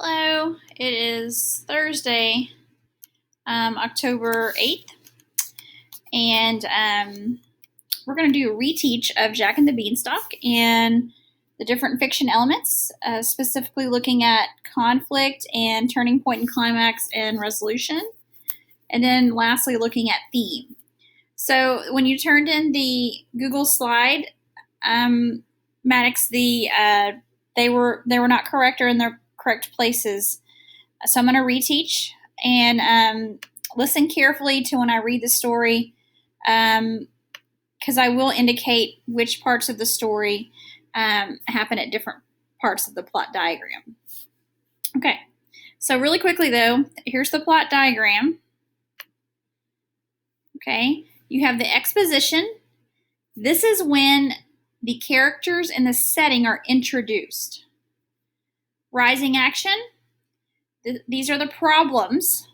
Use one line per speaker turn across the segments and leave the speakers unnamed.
Hello, it is Thursday, October 8th, and we're going to do a reteach of Jack and the Beanstalk and the different fiction elements, specifically looking at conflict and turning point and climax and resolution, and then lastly looking at theme. So when you turned in the Google slide, Maddox, they were not correct or in their correct places. So I'm going to reteach and listen carefully to when I read the story, because I will indicate which parts of the story happen at different parts of the plot diagram. Okay, so really quickly though, here's the plot diagram. Okay, you have the exposition. This is when the characters and the setting are introduced. Rising action. These are the problems,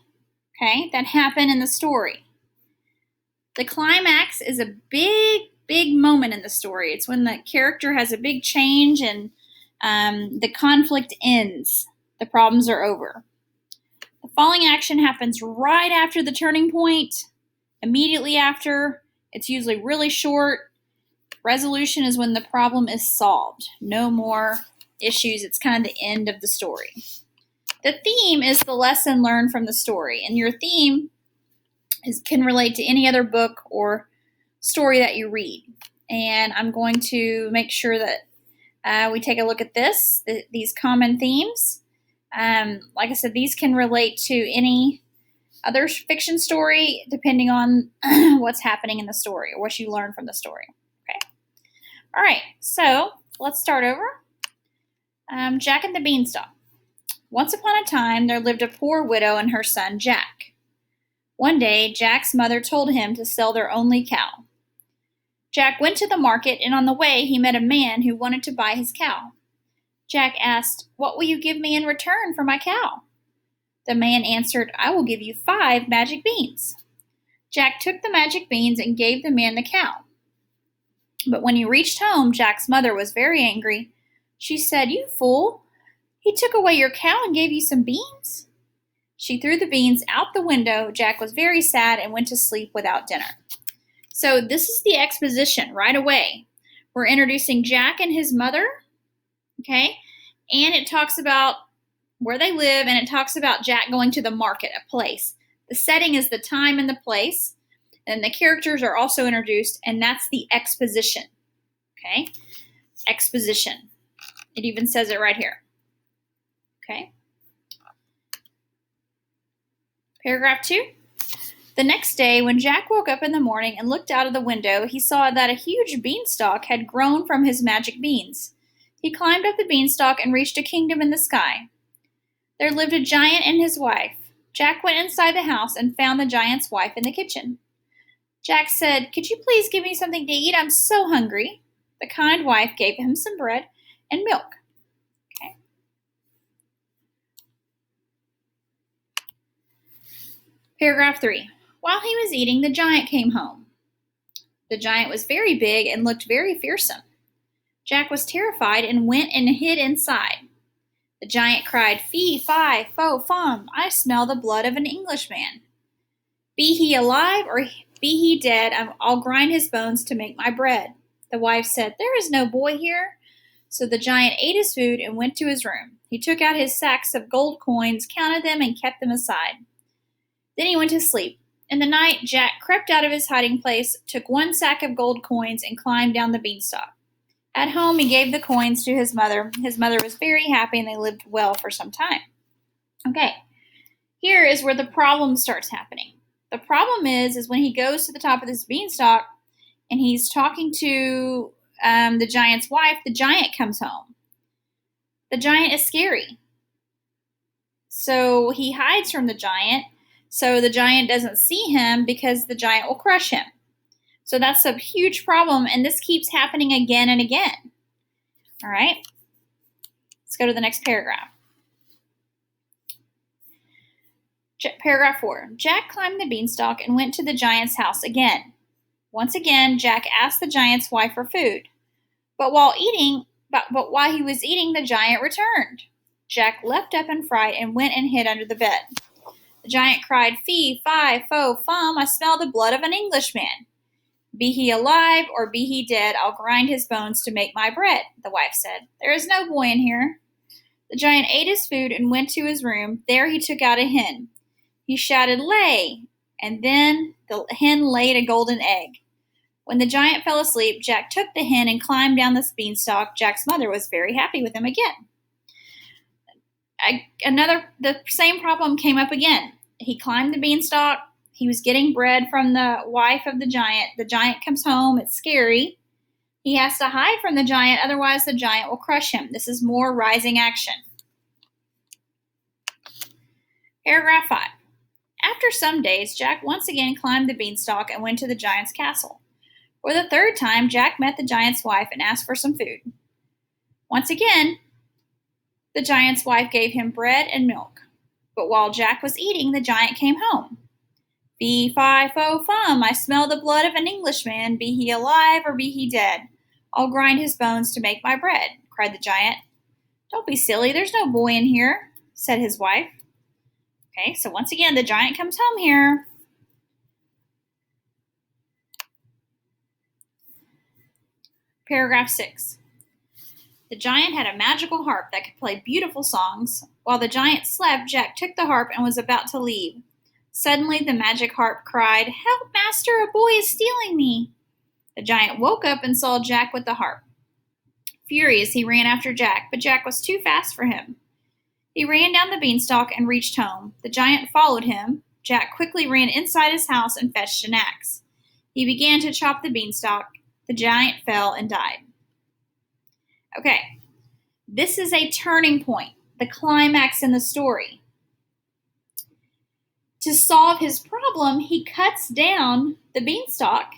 okay, that happen in the story. The climax is a big moment in the story. It's when the character has a big change and the conflict ends. The problems are over. The falling action happens right after the turning point, immediately after. It's usually really short. Resolution is when the problem is solved. No more issues. It's kind of the end of the story. The theme is the lesson learned from the story, and your theme can relate to any other book or story that you read. And I'm going to make sure that we take a look at these common themes. Like I said, these can relate to any other fiction story depending on what's happening in the story or what you learn from the story. Okay. All right, so let's start over. Jack and the Beanstalk. Once upon a time, there lived a poor widow and her son, Jack. One day, Jack's mother told him to sell their only cow. Jack went to the market, and on the way, he met a man who wanted to buy his cow. Jack asked, "What will you give me in return for my cow?" The man answered, "I will give you 5 magic beans." Jack took the magic beans and gave the man the cow. But when he reached home, Jack's mother was very angry. She said, "You fool! He took away your cow and gave you some beans?" She threw the beans out the window. Jack was very sad and went to sleep without dinner. So this is the exposition right away. We're introducing Jack and his mother, okay? And it talks about where they live, and it talks about Jack going to the market, a place. The setting is the time and the place, and the characters are also introduced, and that's the exposition, okay? Exposition. It even says it right here. Okay. Paragraph 2. The next day, when Jack woke up in the morning and looked out of the window, he saw that a huge beanstalk had grown from his magic beans. He climbed up the beanstalk and reached a kingdom in the sky. There lived a giant and his wife. Jack went inside the house and found the giant's wife in the kitchen. Jack said, "Could you please give me something to eat? I'm so hungry." The kind wife gave him some bread and milk. Paragraph 3. While he was eating, the giant came home. The giant was very big and looked very fearsome. Jack was terrified and went and hid inside. The giant cried, "Fee, fi, fo, fum, I smell the blood of an Englishman. Be he alive or be he dead, I'll grind his bones to make my bread." The wife said, "There is no boy here." So the giant ate his food and went to his room. He took out his sacks of gold coins, counted them, and kept them aside. Then he went to sleep. In the night, Jack crept out of his hiding place, took 1 sack of gold coins, and climbed down the beanstalk. At home, he gave the coins to his mother. His mother was very happy, and they lived well for some time. Okay, here is where the problem starts happening. The problem is when he goes to the top of this beanstalk, and he's talking to the giant's wife, the giant comes home. The giant is scary. So he hides from the giant, so the giant doesn't see him because the giant will crush him. So that's a huge problem, and this keeps happening again and again. All right, let's go to the next paragraph. Paragraph 4. Jack climbed the beanstalk and went to the giant's house again. Once again, Jack asked the giant's wife for food. But while he was eating, the giant returned. Jack leapt up in fright and went and hid under the bed. The giant cried, "Fee, fi, fo, fum, I smell the blood of an Englishman. Be he alive or be he dead, I'll grind his bones to make my bread," the wife said. "There is no boy in here." The giant ate his food and went to his room. There he took out a hen. He shouted, "Lay!" And then the hen laid a golden egg. When the giant fell asleep, Jack took the hen and climbed down the beanstalk. Jack's mother was very happy with him again. The same problem came up again. He climbed the beanstalk. He was getting bread from the wife of the giant. The giant comes home. It's scary. He has to hide from the giant, otherwise the giant will crush him. This is more rising action. Paragraph 5. After some days, Jack once again climbed the beanstalk and went to the giant's castle. For the third time, Jack met the giant's wife and asked for some food. Once again, the giant's wife gave him bread and milk. But while Jack was eating, the giant came home. "Fee, fi, fo, fum, I smell the blood of an Englishman. Be he alive or be he dead, I'll grind his bones to make my bread," cried the giant. "Don't be silly, there's no boy in here," said his wife. Okay, so once again, the giant comes home here. Paragraph 6. The giant had a magical harp that could play beautiful songs. While the giant slept, Jack took the harp and was about to leave. Suddenly, the magic harp cried, "Help, master, a boy is stealing me." The giant woke up and saw Jack with the harp. Furious, he ran after Jack, but Jack was too fast for him. He ran down the beanstalk and reached home. The giant followed him. Jack quickly ran inside his house and fetched an axe. He began to chop the beanstalk. The giant fell and died. Okay, this is a turning point, the climax in the story. To solve his problem, he cuts down the beanstalk,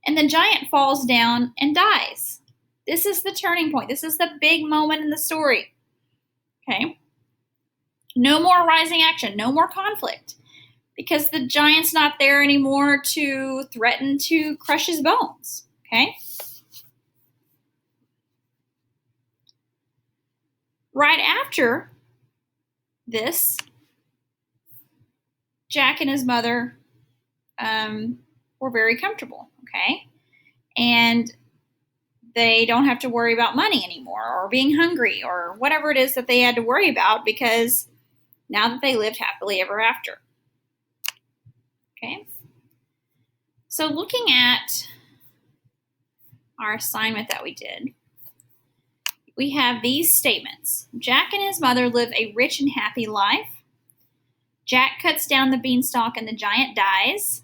and the giant falls down and dies. This is the turning point. This is the big moment in the story. Okay? No more rising action, no more conflict, because the giant's not there anymore to threaten to crush his bones. Okay? Right after this, Jack and his mother were very comfortable, okay? And they don't have to worry about money anymore or being hungry or whatever it is that they had to worry about, because now that they lived happily ever after. Okay? So looking at our assignment that we did, we have these statements. Jack and his mother live a rich and happy life. Jack cuts down the beanstalk and the giant dies.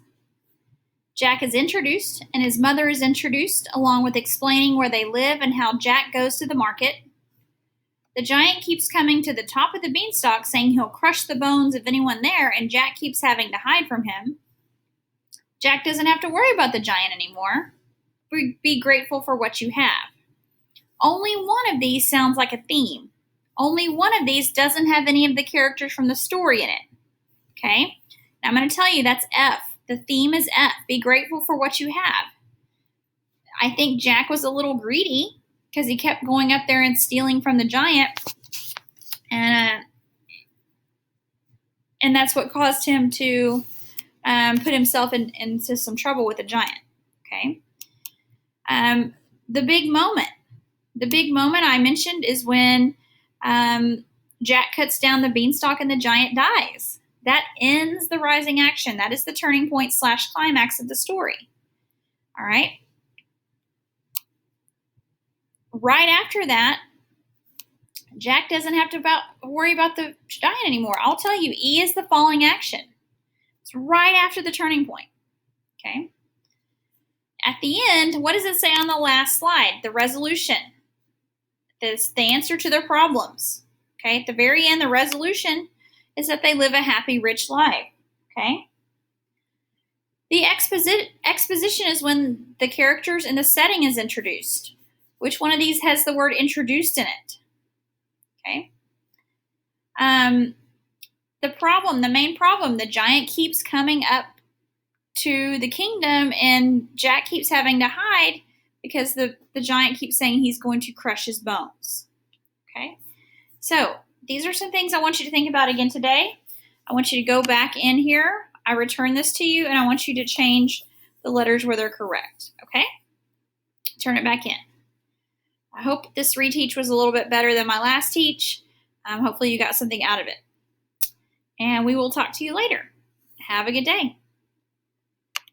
Jack is introduced and his mother is introduced, along with explaining where they live and how Jack goes to the market. The giant keeps coming to the top of the beanstalk, saying he'll crush the bones of anyone there, and Jack keeps having to hide from him. Jack doesn't have to worry about the giant anymore. Be grateful for what you have. Only one of these sounds like a theme. Only one of these doesn't have any of the characters from the story in it. Okay? Now I'm going to tell you that's F. The theme is F. Be grateful for what you have. I think Jack was a little greedy because he kept going up there and stealing from the giant. And that's what caused him to put himself into some trouble with the giant. Okay? The big moment I mentioned is when Jack cuts down the beanstalk and the giant dies. That ends the rising action. That is the turning point / climax of the story. All right. Right after that, Jack doesn't have to worry about the giant anymore. I'll tell you, E is the falling action. It's right after the turning point. Okay. At the end, what does it say on the last slide? The resolution. It's the answer to their problems. Okay. At the very end, the resolution is that they live a happy, rich life. Okay. The exposition is when the characters and the setting is introduced. Which one of these has the word introduced in it? Okay. The main problem, the giant keeps coming up to the kingdom and Jack keeps having to hide because the giant keeps saying he's going to crush his bones. Okay. So these are some things I want you to think about again today. I want you to go back in here. I return this to you, and I want you to change the letters where they're correct, okay? Turn it back in. I hope this reteach was a little bit better than my last teach. Hopefully you got something out of it. And we will talk to you later. Have a good day.